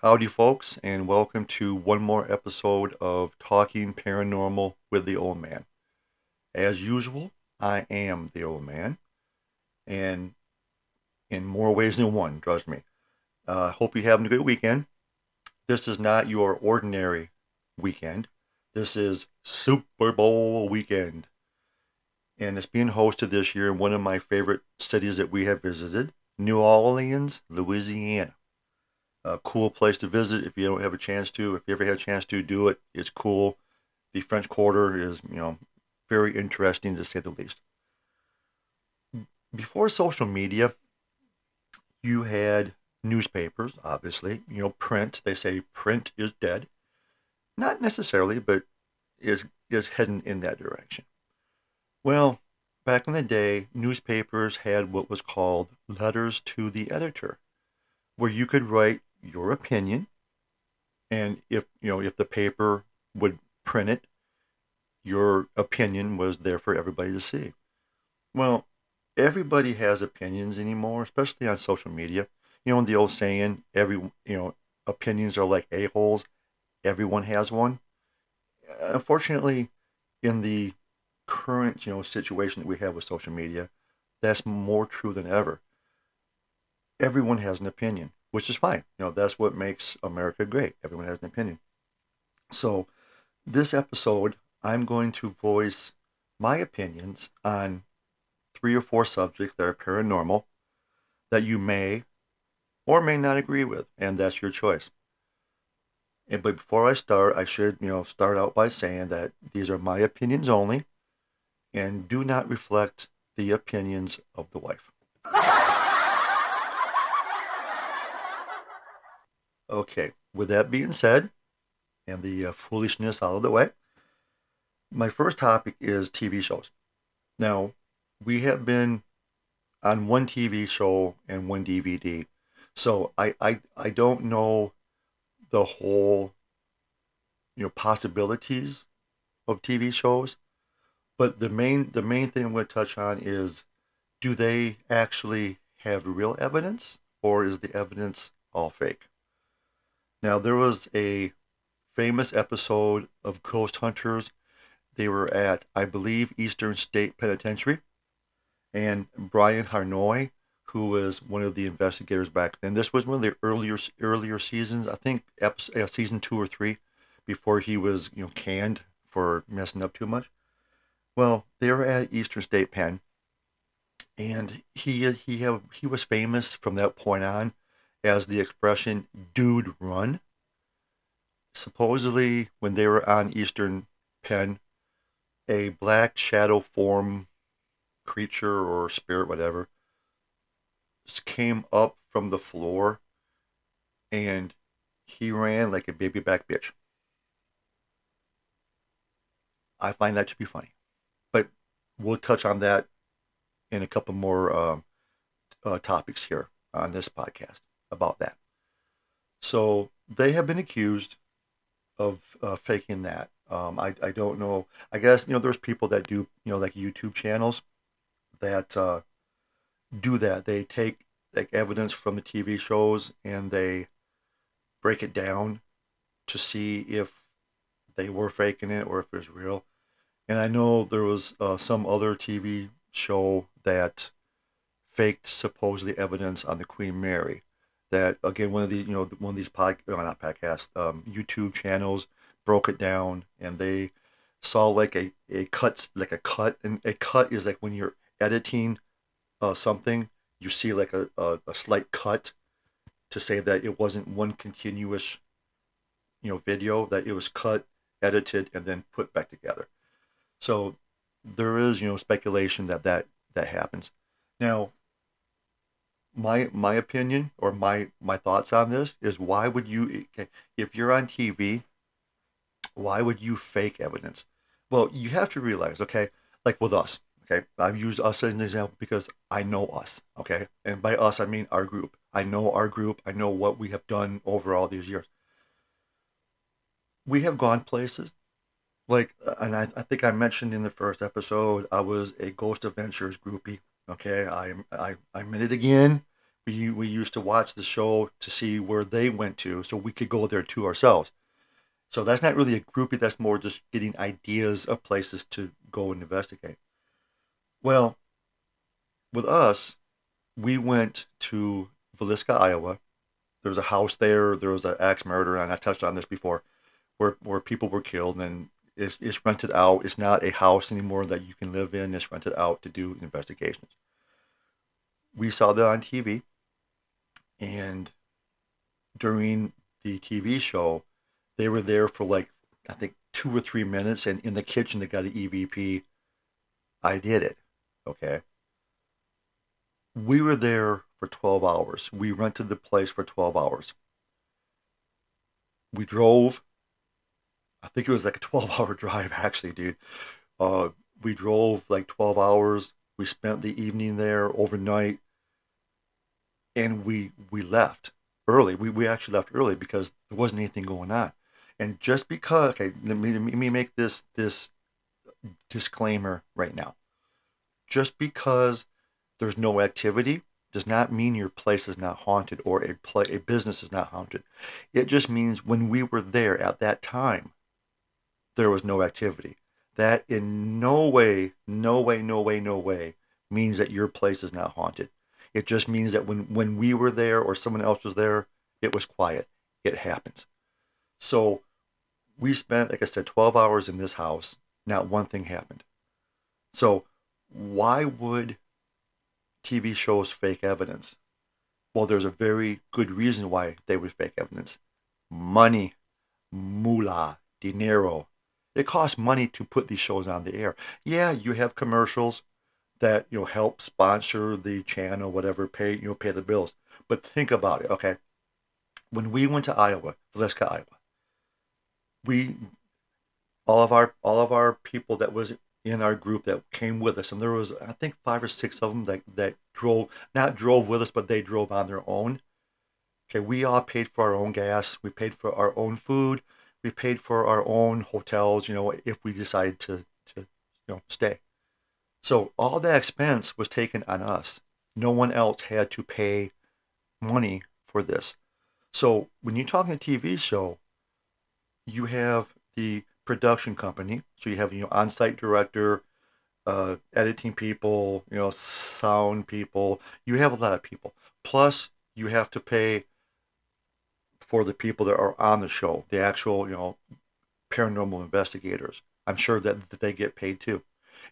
Howdy, folks, and welcome to one more episode of Talking Paranormal with the Old Man. As usual, I am the old man, and in more ways than one, trust me. Hope you're having a good weekend. This is not your ordinary weekend. This is Super Bowl weekend, and it's being hosted this year in one of my favorite cities that we have visited, New Orleans, Louisiana. A cool place to visit if you don't have a chance to. If you ever had a chance to do it, it's cool. The French Quarter is, very interesting to say the least. Before social media, you had newspapers, obviously, print. They say print is dead. Not necessarily, but is heading in that direction. Well, back in the day, newspapers had what was called letters to the editor, where you could write your opinion, and if the paper would print it, your opinion was there for everybody to see. Well, everybody has opinions anymore, especially on social media. The old saying, opinions are like a-holes. Everyone has one. Unfortunately, in the current, situation that we have with social media, that's more true than ever. Everyone has an opinion, which is fine. That's what makes America great. Everyone has an opinion. So, this episode, I'm going to voice my opinions on three or four subjects that are paranormal that you may or may not agree with, and that's your choice. But before I start, I should, start out by saying that these are my opinions only and do not reflect the opinions of the wife. Okay, with that being said, and the foolishness out of the way, my first topic is TV shows. Now, we have been on one TV show and one DVD, so I don't know the whole possibilities of TV shows. But the main thing I'm going to touch on is, do they actually have real evidence, or is the evidence all fake? Now, there was a famous episode of Ghost Hunters. They were at, I believe, Eastern State Penitentiary, and Brian Harnoy, who was one of the investigators back then. This was one of the earlier seasons, I think, season 2 or 3, before he was canned for messing up too much. Well, they were at Eastern State Penn, and he was famous from that point on as the expression "dude run." Supposedly, when they were on Eastern Penn, a black shadow form creature or spirit, whatever, came up from the floor, and he ran like a baby back bitch. I find that to be funny, but we'll touch on that in a couple more topics here on this podcast about that. So they have been accused of faking that. I don't know. I guess there's people that do like YouTube channels that do that. They take like evidence from the TV shows and they break it down to see if they were faking it or if it was real. And I know there was some other TV show that faked supposedly evidence on the Queen Mary. That again, one of these not podcasts, YouTube channels broke it down, and they saw like a cut, and a cut is like when you're editing something, you see like a slight cut to say that it wasn't one continuous video, that it was cut, edited, and then put back together. So there is speculation that happens. Now, my opinion or my thoughts on this is, why would you, if you're on TV, why would you fake evidence? Well, you have to realize, okay, like with us, okay, I've used us as an example because I know us, okay, and by us I mean our group. I know our group. I know what we have done over all these years. We have gone places like, and I think I mentioned in the first episode, I was a Ghost Adventures groupie. Okay, I'm in it again. We used to watch the show to see where they went to, so we could go there too ourselves. So that's not really a groupie. That's more just getting ideas of places to go and investigate. Well, with us, we went to Villisca, Iowa. There was a house there. There was an axe murder, and I touched on this before, where people were killed, and it's rented out. It's not a house anymore that you can live in. It's rented out to do investigations. We saw that on TV, and during the TV show, they were there for like I think 2 or 3 minutes, and in the kitchen they got an EVP. I did it. Okay, we were there for 12 hours. We rented the place for 12 hours. We drove. I think it was like a 12-hour drive, actually, dude. Uh, we drove like 12 hours. We spent the evening there overnight, and we left early. We actually left early because there wasn't anything going on. And just because, okay, let me make this disclaimer right now. Just because there's no activity does not mean your place is not haunted or a business is not haunted. It just means when we were there at that time, there was no activity. That in no way, no way, no way, no way means that your place is not haunted. It just means that when we were there or someone else was there, it was quiet. It happens. So we spent, like I said, 12 hours in this house. Not one thing happened. So why would TV shows fake evidence? Well, there's a very good reason why they would fake evidence. Money, moolah, dinero. It costs money to put these shows on the air. Yeah, you have commercials that help sponsor the channel, whatever, pay the bills. But think about it, okay? When we went to Iowa, Villisca, Iowa, we all of our people that was in our group that came with us, and there was I think 5 or 6 of them that drove, not drove with us, but they drove on their own. Okay, we all paid for our own gas, we paid for our own food, we paid for our own hotels, if we decided to stay. So all that expense was taken on us. No one else had to pay money for this. So when you're talking a TV show, you have the production company. So you have on-site director, editing people, sound people. You have a lot of people. Plus you have to pay for the people that are on the show, the actual paranormal investigators. I'm sure that they get paid too.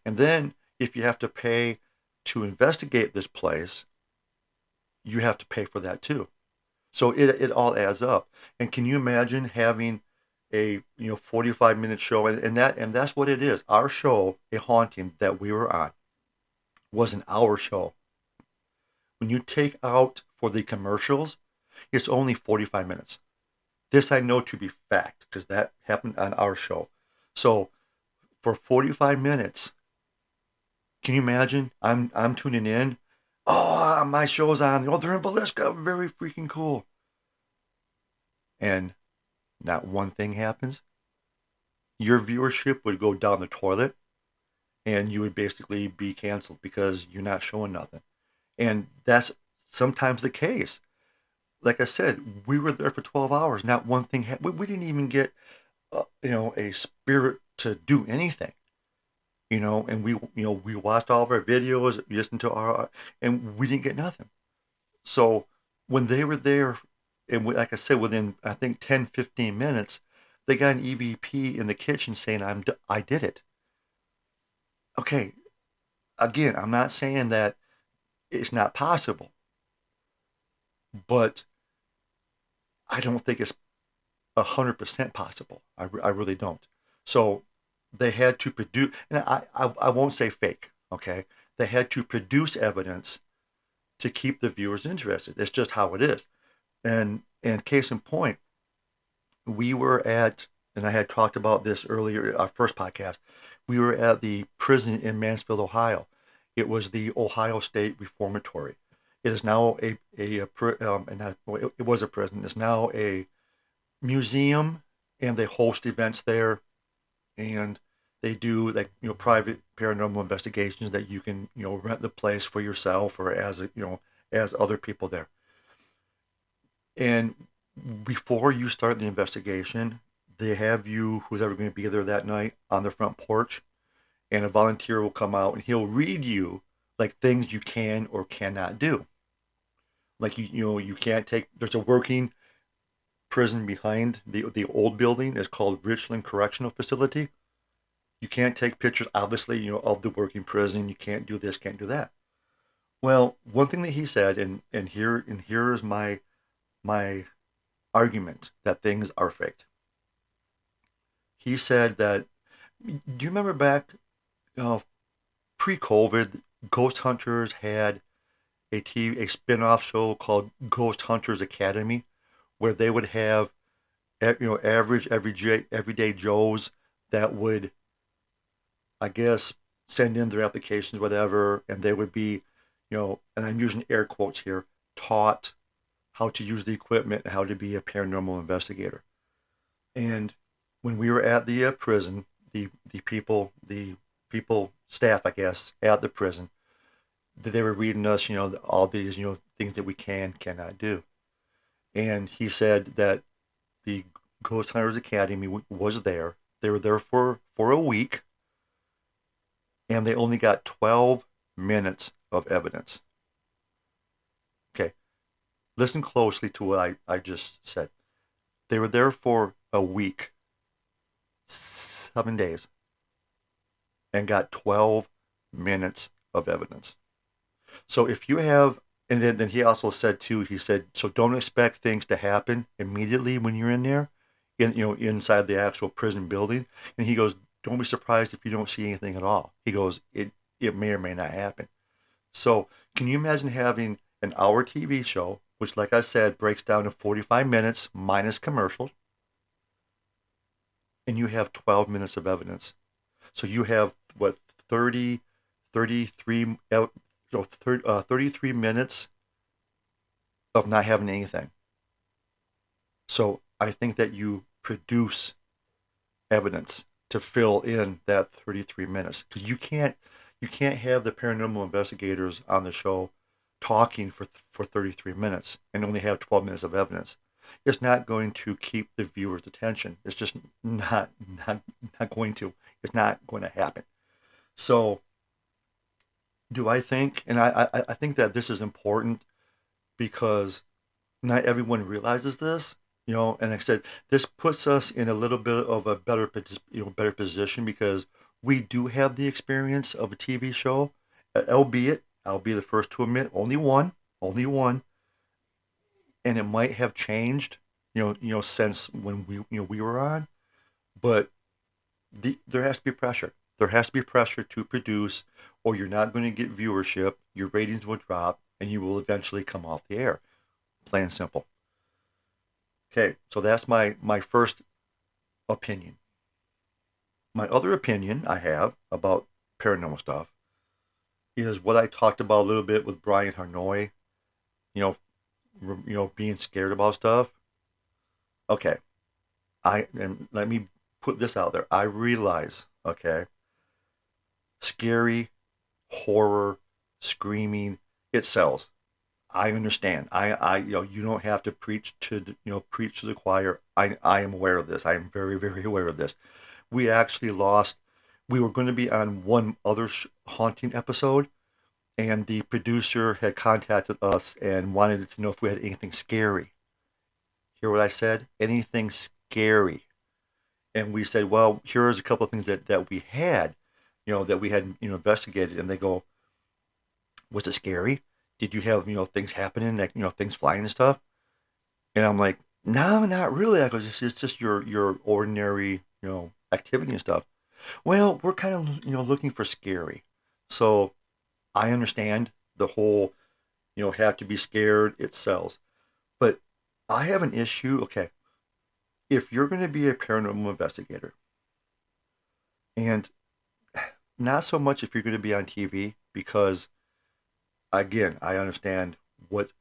And then if you have to pay to investigate this place, you have to pay for that too. So it all adds up. And can you imagine having a 45-minute show, and that's what it is. Our show, A Haunting, that we were on was an hour show. When you take out for the commercials, it's only 45 minutes. This I know to be fact because that happened on our show. So for 45 minutes, can you imagine? I'm tuning in. Oh, my show's on. Oh, they're in Villisca. Very freaking cool. And not one thing happens. Your viewership would go down the toilet, and you would basically be canceled because you're not showing nothing. And that's sometimes the case. Like I said, we were there for 12 hours. Not one thing happened. We didn't even get, a spirit to do anything. And we watched all of our videos, listened to and we didn't get nothing. So when they were there, and like I said, within I think 10, 15 minutes, they got an EVP in the kitchen saying I did it. Okay, again, I'm not saying that it's not possible, but I don't think it's 100% possible. I really don't. So they had to produce, and I won't say fake. Okay, they had to produce evidence to keep the viewers interested. It's just how it is. And case in point, we were at, and I had talked about this earlier, our first podcast. We were at the prison in Mansfield, Ohio. It was the Ohio State Reformatory. It is now it was a prison. It's now a museum, and they host events there, and they do like private paranormal investigations that you can rent the place for yourself or as a as other people there. And before you start the investigation, they have you, who's ever going to be there that night, on the front porch, and a volunteer will come out and he'll read you like things you can or cannot do. Like you can't take. There's a working prison behind the old building. It's called Richland Correctional Facility. You can't take pictures, obviously, of the working prison. You can't do this, can't do that. Well, one thing that he said, and here is my argument that things are faked. He said that, do you remember back, uh, pre-COVID, Ghost Hunters had a spin-off show called Ghost Hunters Academy, where they would have average everyday Joes that would, I guess, send in their applications, whatever, and they would be, and I'm using air quotes here, taught how to use the equipment and how to be a paranormal investigator. And when we were at the prison, the people staff, I guess, at the prison, they were reading us, all these, things that we cannot do. And he said that the Ghost Hunters Academy was there. They were there for a week, and they only got 12 minutes of evidence. Okay, listen closely to what I just said. They were there for a week, 7 days, and got 12 minutes of evidence. So if you have, and then he also said too, he said, so don't expect things to happen immediately when you're in there, inside the actual prison building. And he goes, don't be surprised if you don't see anything at all. He goes, it may or may not happen. So can you imagine having an hour TV show, which, like I said, breaks down to 45 minutes minus commercials, and you have 12 minutes of evidence? So you have what, 30, 33, 33 minutes of not having anything. So I think that you produce evidence to fill in that 33 minutes, because you can't have the paranormal investigators on the show talking for 33 minutes and only have 12 minutes of evidence. It's not going to keep the viewer's attention. It's just not not going to. It's not going to happen. So do I think, and I think that this is important because not everyone realizes this, and like I said, this puts us in a little bit of a better position, because we do have the experience of a TV show, albeit I'll be the first to admit, only one, and it might have changed, since when we were on, but there has to be pressure. There has to be pressure to produce, or you're not going to get viewership. Your ratings will drop, and you will eventually come off the air. Plain and simple. Okay, so that's my first opinion. My other opinion I have about paranormal stuff is what I talked about a little bit with Brian Harnoy. You know, being scared about stuff. Okay, and let me put this out there. I realize, okay, scary, horror, screaming, it sells. I understand. You don't have to preach to the choir. I am aware of this. I am very, very aware of this. We actually lost. We were going to be on one other haunting episode, and the producer had contacted us and wanted to know if we had anything scary. Hear what I said? Anything scary? And we said, well, here's a couple of things that we had, that we had investigated. And they go, was it scary? Did you have things happening, like things flying and stuff? And I'm like, no, not really. I go, it's just your ordinary activity and stuff. Well, we're kind of looking for scary. So I understand the whole have to be scared. It sells, but I have an issue. Okay, if you're going to be a paranormal investigator, and not so much if you're going to be on TV, because again, I understand what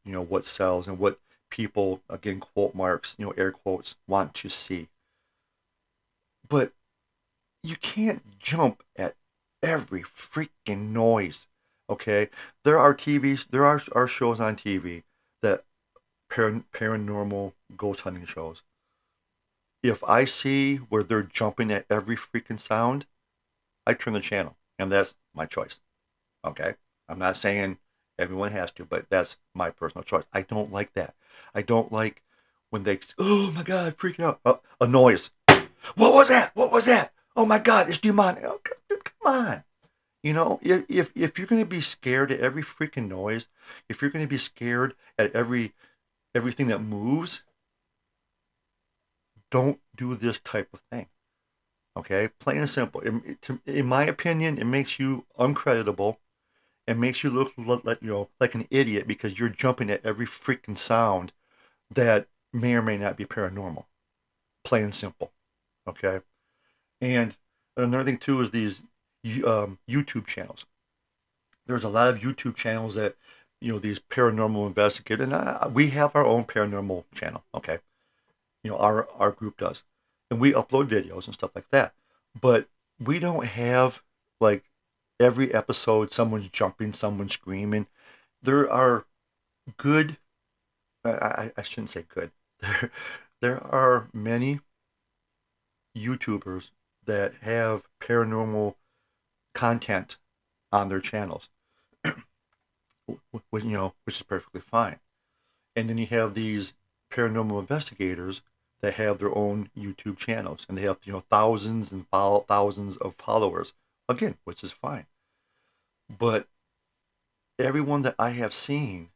sells and what people, again, quote marks, air quotes, want to see. But you can't jump at every freaking noise. Okay, there are shows on TV that paranormal ghost hunting shows. If I see where they're jumping at every freaking sound, I turn the channel, and that's my choice. Okay, I'm not saying everyone has to, but that's my personal choice. I don't like that. I don't like when they, oh my God, freaking out, a noise. What was that? What was that? Oh my God, it's demonic. Oh, dude, come on. If you're gonna be scared at every freaking noise, if you're gonna be scared at everything that moves, don't do this type of thing. Okay, plain and simple. In my opinion, it makes you uncreditable. It makes you look like like an idiot because you're jumping at every freaking sound that may or may not be paranormal. Plain and simple. Okay, and another thing too is these YouTube channels. There's a lot of YouTube channels that these paranormal investigators, and we have our own paranormal channel. Okay, our group does, and we upload videos and stuff like that. But we don't have like every episode someone's jumping, someone's screaming. There are good. I shouldn't say good. There are many YouTubers that have paranormal content on their channels, which is perfectly fine. And then you have these paranormal investigators that have their own YouTube channels, and they have thousands and thousands of followers. Again, which is fine. But everyone that I have seen,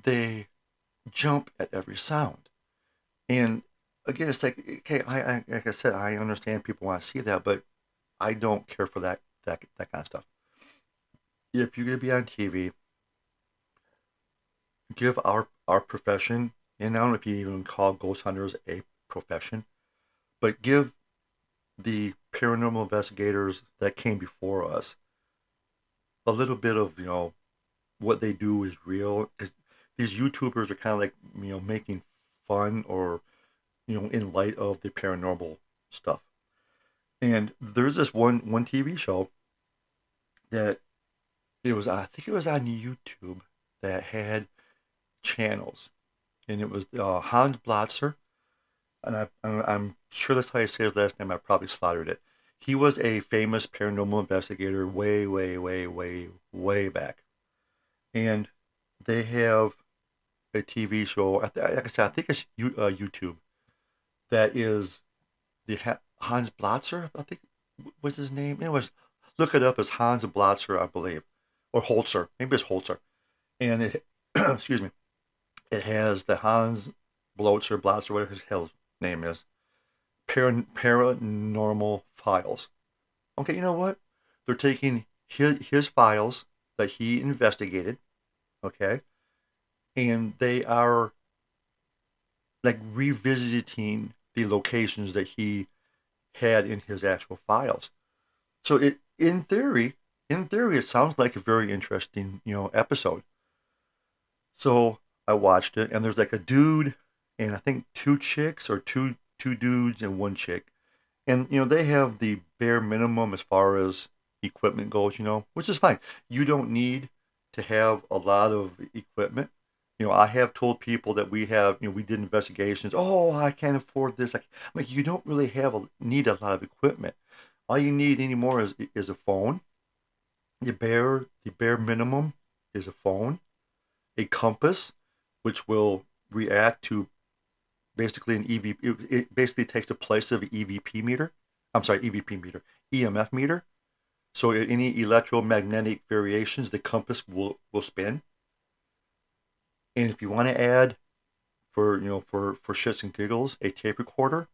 they jump at every sound. And again, it's like, okay, like I said, I understand people want to see that, but I don't care for that kind of stuff. If you're gonna be on TV, give our profession, and I don't know if you even call ghost hunters a profession, but give the paranormal investigators that came before us a little bit of what they do is real. 'Cause these YouTubers are kind of like making fun or in light of the paranormal stuff. And there's this one TV show that I think it was on YouTube that had channels, and it was Hans Blotzer, and I'm sure that's how you say his last name. I probably slaughtered it. He was a famous paranormal investigator way, way, way, way, way back, and they have a TV show. Like I said, I think it's YouTube that is the Hans Blotzer. I think was his name. Anyways, look it up as Hans Blotzer, I believe, or Holzer. Maybe it's Holzer. And it, excuse me, it has the Hans Blotzer, whatever his hell's name is, paranormal files. Okay, you know what? They're taking his files that he investigated, okay, and they are like revisiting the locations that he had in his actual files. So it, in theory, it sounds like a very interesting, episode. So I watched it, and there's like a dude, and I think two chicks or two dudes and one chick, and they have the bare minimum as far as equipment goes, which is fine. You don't need to have a lot of equipment. I have told people that we did investigations. Oh, I can't afford this. Like you don't really need a lot of equipment. All you need anymore is a phone. The bare minimum is a phone, a compass, which will react to basically an EVP. It basically takes the place of an EVP meter. I'm sorry, EVP meter, EMF meter. So any electromagnetic variations, the compass will spin. And if you want to add for shits and giggles, a tape recorder,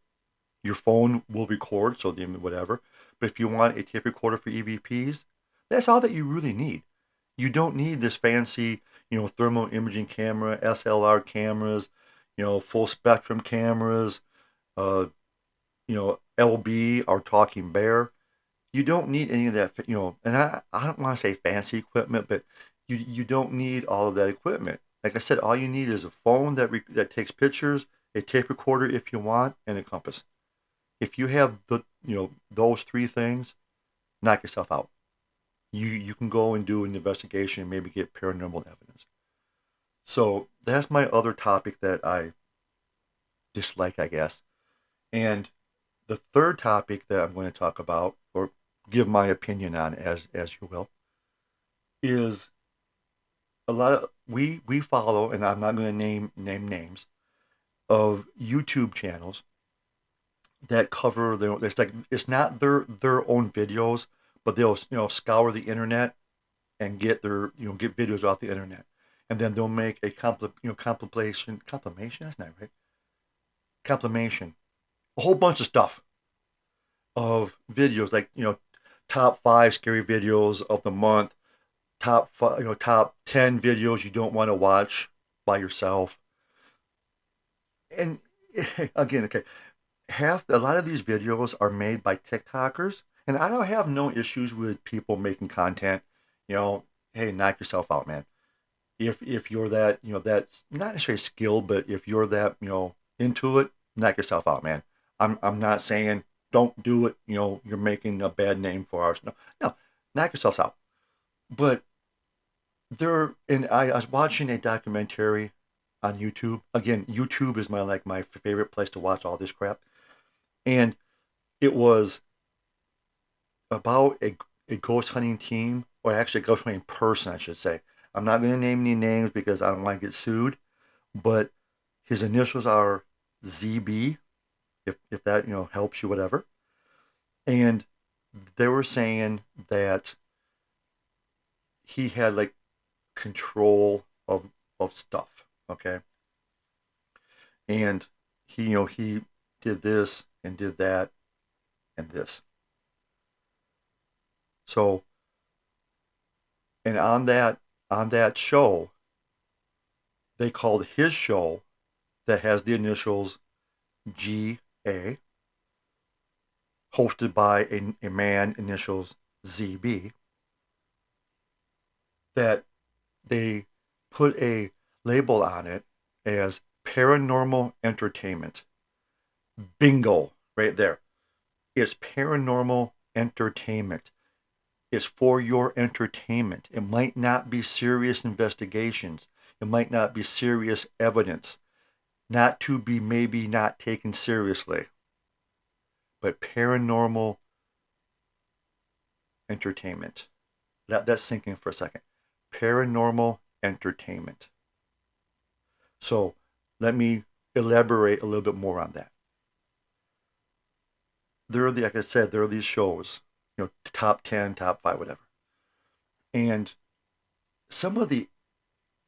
your phone will record. So the whatever. But if you want a tape recorder for EVPs, that's all that you really need. You don't need this fancy, thermal imaging camera, SLR cameras, full spectrum cameras, uh, LB, our talking bear. You don't need any of that, and I don't want to say fancy equipment, but you don't need all of that equipment. Like I said, all you need is a phone that takes pictures, a tape recorder if you want, and a compass. If you have those three things, knock yourself out. you can go and do an investigation and maybe get paranormal evidence. So that's my other topic that I dislike, I guess. And the third topic that I'm going to talk about, or give my opinion on, as you will, is a lot of we follow, and I'm not going to name names of YouTube channels that cover their. It's like it's not their own videos, but they'll scour the internet and get their get videos off the internet, and then they'll make a compilation. That's not right. Compilation, a whole bunch of stuff of videos like top 5 scary videos of the month, top five, top 10 videos you don't want to watch by yourself. And again, okay, a lot of these videos are made by TikTokers, and I don't have no issues with people making content. You know, hey, knock yourself out, man. If you're that, that's not necessarily skilled, but if you're that, into it, knock yourself out, man. I'm not saying don't do it. You're making a bad name for ours. No, no, knock yourselves out. But and I was watching a documentary on YouTube. Again, YouTube is my favorite place to watch all this crap. And it was about a ghost hunting team, or actually a ghost hunting person, I should say. I'm not going to name any names because I don't want to get sued, but his initials are ZB, if that helps you, whatever. And they were saying that he had like control of stuff, okay, and he did this and did that and this. So, and on that show, they called his show that has the initials GA, hosted by a man initials ZB, that they put a label on it as paranormal entertainment. Bingo, right there. It's paranormal entertainment. It's for your entertainment. It might not be serious investigations. It might not be serious evidence. Not to be maybe not taken seriously. But paranormal entertainment. That's sinking for a second. Paranormal entertainment. So let me elaborate a little bit more on that. Like I said, there are these shows, top 10, top 5, whatever. And some of the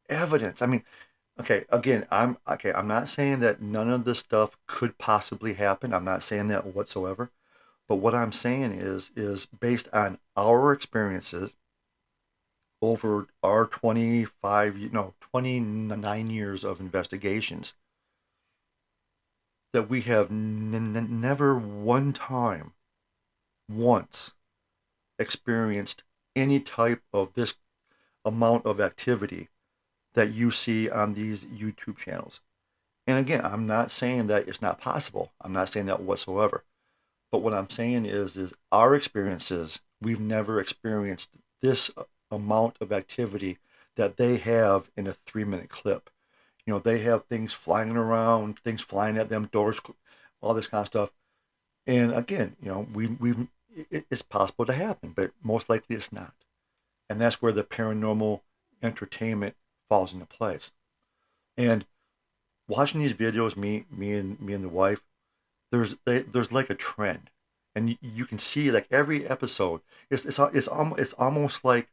evidence, I mean, okay, again, I'm not saying that none of this stuff could possibly happen. I'm not saying that whatsoever. But what I'm saying is based on our experiences over our 29 years of investigations, that we have never one time, once, experienced any type of this amount of activity that you see on these YouTube channels. And again, I'm not saying that it's not possible. I'm not saying that whatsoever. But what I'm saying is our experiences, we've never experienced this amount of activity that they have in a 3-minute clip. They have things flying around, things flying at them, doors, all this kind of stuff. And again, it's possible to happen, but most likely it's not. And that's where the paranormal entertainment falls into place. And watching these videos, me and the wife, there's like a trend, and you can see like every episode. It's almost like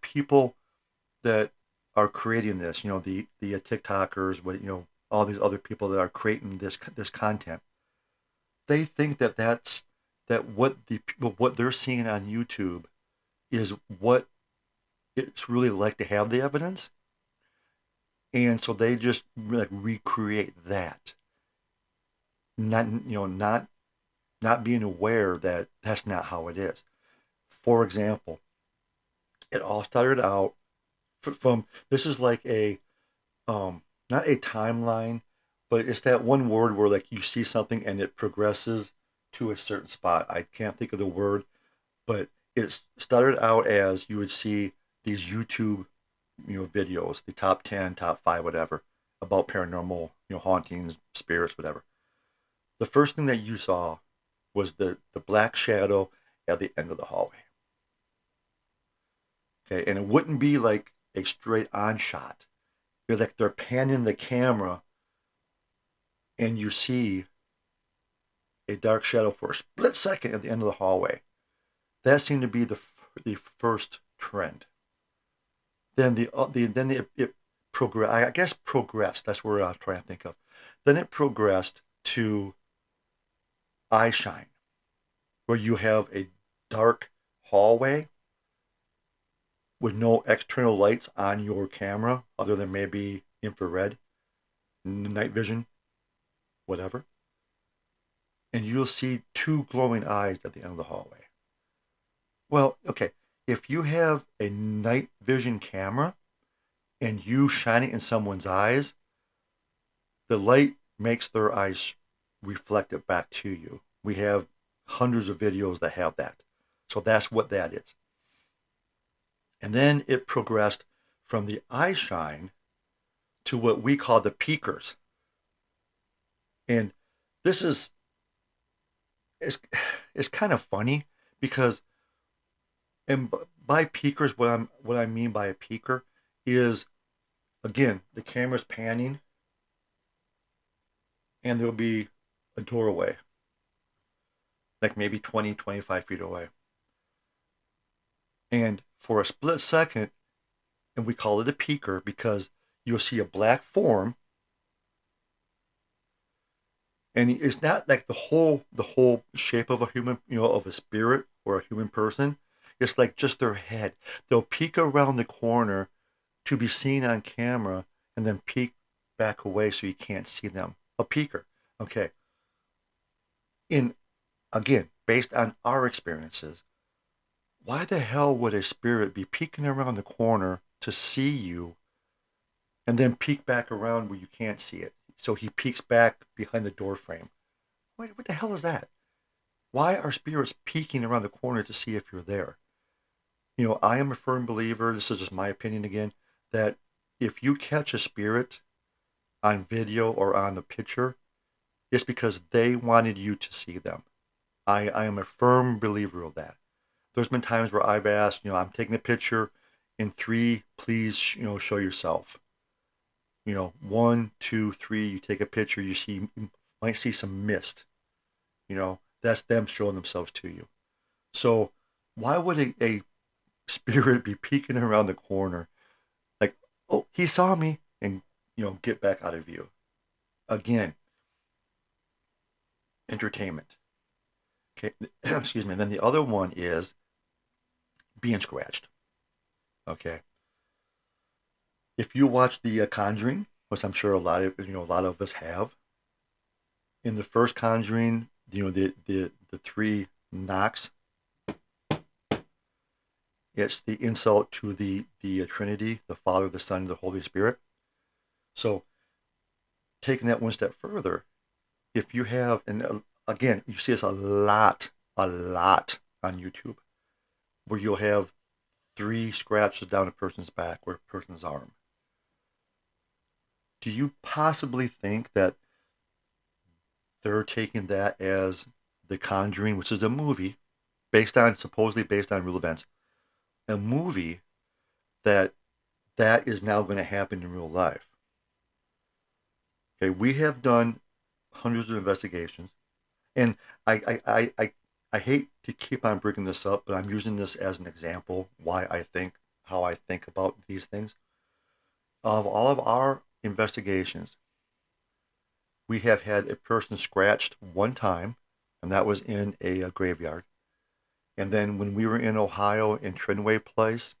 people that are creating this. The TikTokers, all these other people that are creating this content. They think that what they're seeing on YouTube is what it's really like to have the evidence, and so they just like recreate that, not being aware that that's not how it is. For example, it all started out from this is like a not a timeline, but it's that one word where like you see something and it progresses to a certain spot. I can't think of the word, but it started out as you would see these YouTube, videos, the top 10, top 5, whatever, about paranormal, hauntings, spirits, whatever. The first thing that you saw was the black shadow at the end of the hallway. Okay, and it wouldn't be like a straight on shot. You're like they're panning the camera and you see a dark shadow for a split second at the end of the hallway. That seemed to be the first trend. Then it progressed. I guess progressed. That's where I was trying to think of. Then it progressed to eye shine, where you have a dark hallway with no external lights on your camera other than maybe infrared, night vision, whatever. And you'll see two glowing eyes at the end of the hallway. Well, okay, if you have a night vision camera and you shine it in someone's eyes, the light makes their eyes reflect it back to you. We have hundreds of videos that have that. So that's what that is. And then it progressed from the eye shine to what we call the peakers. And this is it's, it's kind of funny because and by peakers what I mean by a peaker is again the camera's panning and there'll be a doorway like maybe 20, 25 feet away. And for a split second, and we call it a peaker because you'll see a black form, and it's not like the whole shape of a human, of a spirit or a human person. It's like just their head. They'll peek around the corner to be seen on camera, and then peek back away so you can't see them. A peaker. Okay. In again, based on our experiences, why the hell would a spirit be peeking around the corner to see you and then peek back around where you can't see it? So he peeks back behind the door frame. What the hell is that? Why are spirits peeking around the corner to see if you're there? I am a firm believer, this is just my opinion again, that if you catch a spirit on video or on the picture, it's because they wanted you to see them. I am a firm believer of that. There's been times where I've asked, I'm taking a picture in three, please, show yourself. 1, 2, 3, you take a picture, you might see some mist. That's them showing themselves to you. So why would a spirit be peeking around the corner like, oh, he saw me, and get back out of view? Again, entertainment. Okay, excuse me. And then the other one is being scratched. Okay, if you watch the Conjuring, which I'm sure a lot of us have, in the first Conjuring, the three knocks, it's the insult to the Trinity, the Father, the Son, and the Holy Spirit. So taking that one step further, if you have, and again, you see this a lot on YouTube, where you'll have three scratches down a person's back or a person's arm. Do you possibly think that they're taking that as The Conjuring, which is a movie supposedly based on real events, a movie that is now going to happen in real life? Okay, we have done hundreds of investigations, and I hate to keep on bringing this up, but I'm using this as an example how I think about these things. Of all of our investigations, we have had a person scratched one time, and that was in a graveyard. And then when we were in Ohio in Trinway Place,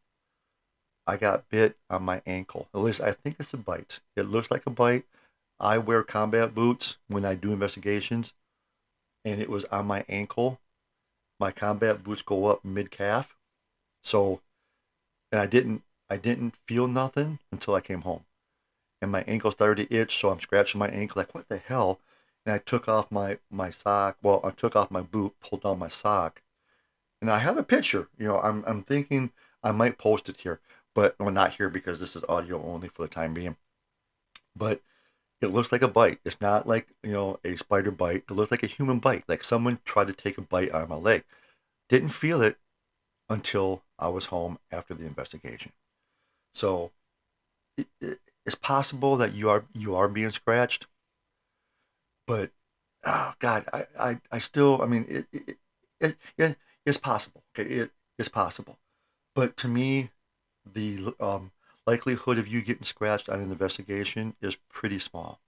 I got bit on my ankle. At least I think it's a bite. It looks like a bite. I wear combat boots when I do investigations, and it was on my ankle. My combat boots go up mid calf, so and I didn't feel nothing until I came home, and my ankle started to itch. So I'm scratching my ankle like what the hell, and I took off my sock. Well, I took off my boot, pulled down my sock, and I have a picture. I'm thinking I might post it here, but well, not here because this is audio only for the time being. But it looks like a bite. It's not like a spider bite. It looks like a human bite, like someone tried to take a bite out of my leg. Didn't feel it until I was home after the investigation. So it's possible that you are being scratched, but oh God, I still, I mean, it's possible. Okay, it is possible. But to me, the likelihood of you getting scratched on an investigation is pretty small,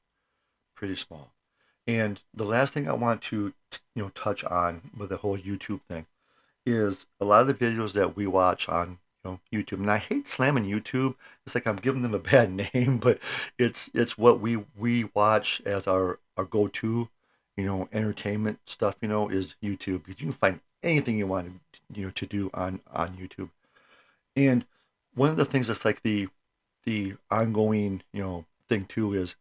pretty small. And the last thing I want to touch on with the whole YouTube thing is a lot of the videos that we watch on YouTube, and I hate slamming YouTube. It's like I'm giving them a bad name, but it's what we watch as our go-to, entertainment stuff. Is YouTube because you can find anything you want to do on YouTube. And one of the things that's like the ongoing thing too is,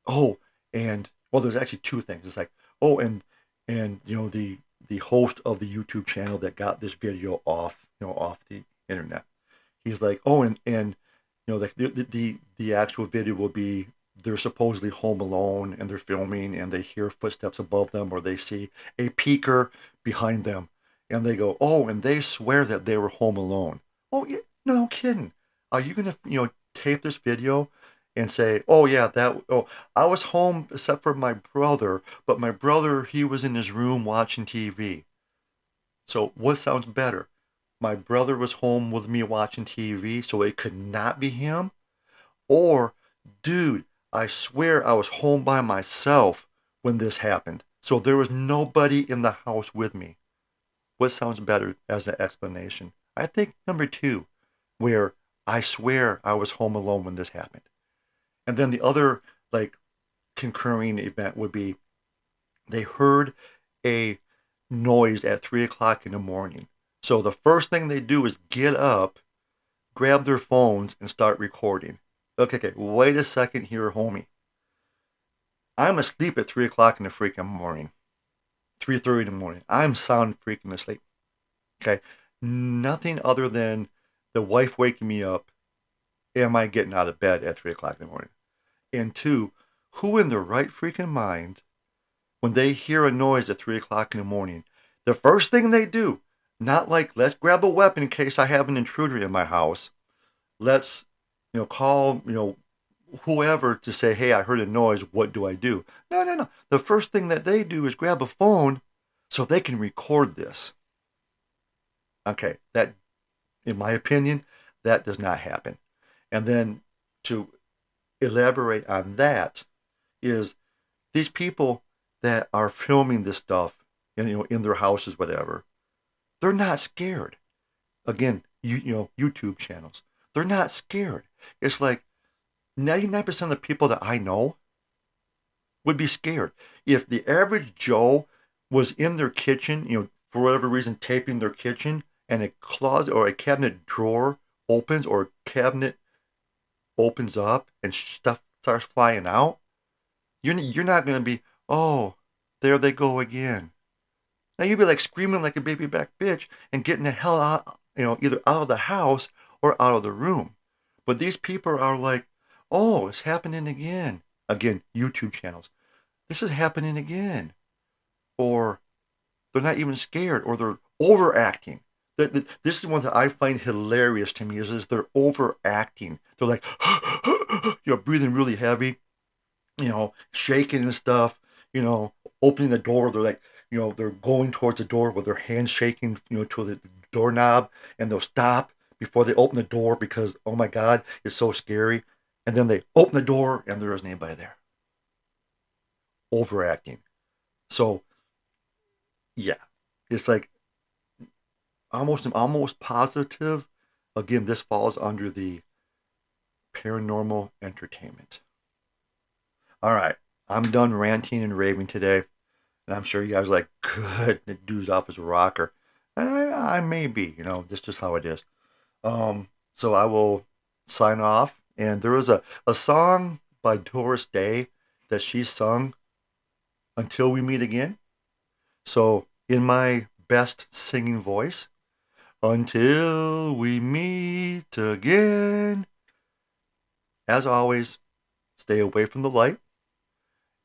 oh, and well, there's actually two things. It's like, oh, and the host of the YouTube channel that got this video off the internet. He's like, oh, and like the actual video will be they're supposedly home alone and they're filming and they hear footsteps above them or they see a peeker behind them and they go, oh, and they swear that they were home alone. Oh, yeah, no kidding. Are you gonna tape this video and say, oh yeah, I was home except for my brother, but my brother he was in his room watching TV. So what sounds better? My brother was home with me watching TV, so it could not be him? Or, dude, I swear I was home by myself when this happened. So there was nobody in the house with me. What sounds better as an explanation? I think number two, where I swear I was home alone when this happened. And then the other, like, concurring event would be they heard a noise at 3 o'clock in the morning. So the first thing they do is get up, grab their phones, and start recording. Okay, wait a second here, homie. I'm asleep at 3 o'clock in the freaking morning. 3:30 in the morning. I'm sound freaking asleep. Okay. Nothing other than the wife waking me up. Am I getting out of bed at 3 o'clock in the morning? And two, who in their right freaking mind when they hear a noise at 3 o'clock in the morning, the first thing they do, not like, let's grab a weapon in case I have an intruder in my house. Let's, call, whoever to say, hey, I heard a noise. What do I do? No, no, no. The first thing that they do is grab a phone so they can record this. Okay, that, in my opinion, that does not happen. And then to elaborate on that is these people that are filming this stuff in their houses, whatever, they're not scared. Again, YouTube channels, they're not scared. It's like 99% of the people that I know would be scared if the average Joe was in their kitchen, for whatever reason, taping their kitchen, and a closet or a cabinet drawer opens or a cabinet opens up and stuff starts flying out. You're not gonna be, oh, there they go again. Now you'd be like screaming like a baby back bitch and getting the hell out, either out of the house or out of the room. But these people are like, oh, it's happening again. Again, YouTube channels. This is happening again. Or they're not even scared or they're overacting. This is one that I find hilarious to me is they're overacting. They're like, breathing really heavy, shaking and stuff, opening the door. They're like, they're going towards the door with their hands shaking, to the doorknob, and they'll stop before they open the door because, oh my God, it's so scary. And then they open the door and there isn't anybody there. Overacting. So, yeah, it's like almost positive. Again, this falls under the paranormal entertainment. All right, I'm done ranting and raving today. And I'm sure you guys are like, good, the dude's off as a rocker. And I may be, that's just how it is. So I will sign off. And there was a song by Doris Day that she sung, Until We Meet Again. So in my best singing voice. Until we meet again, as always, stay away from the light,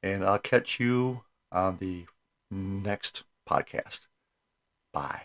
and I'll catch you on the next podcast. Bye.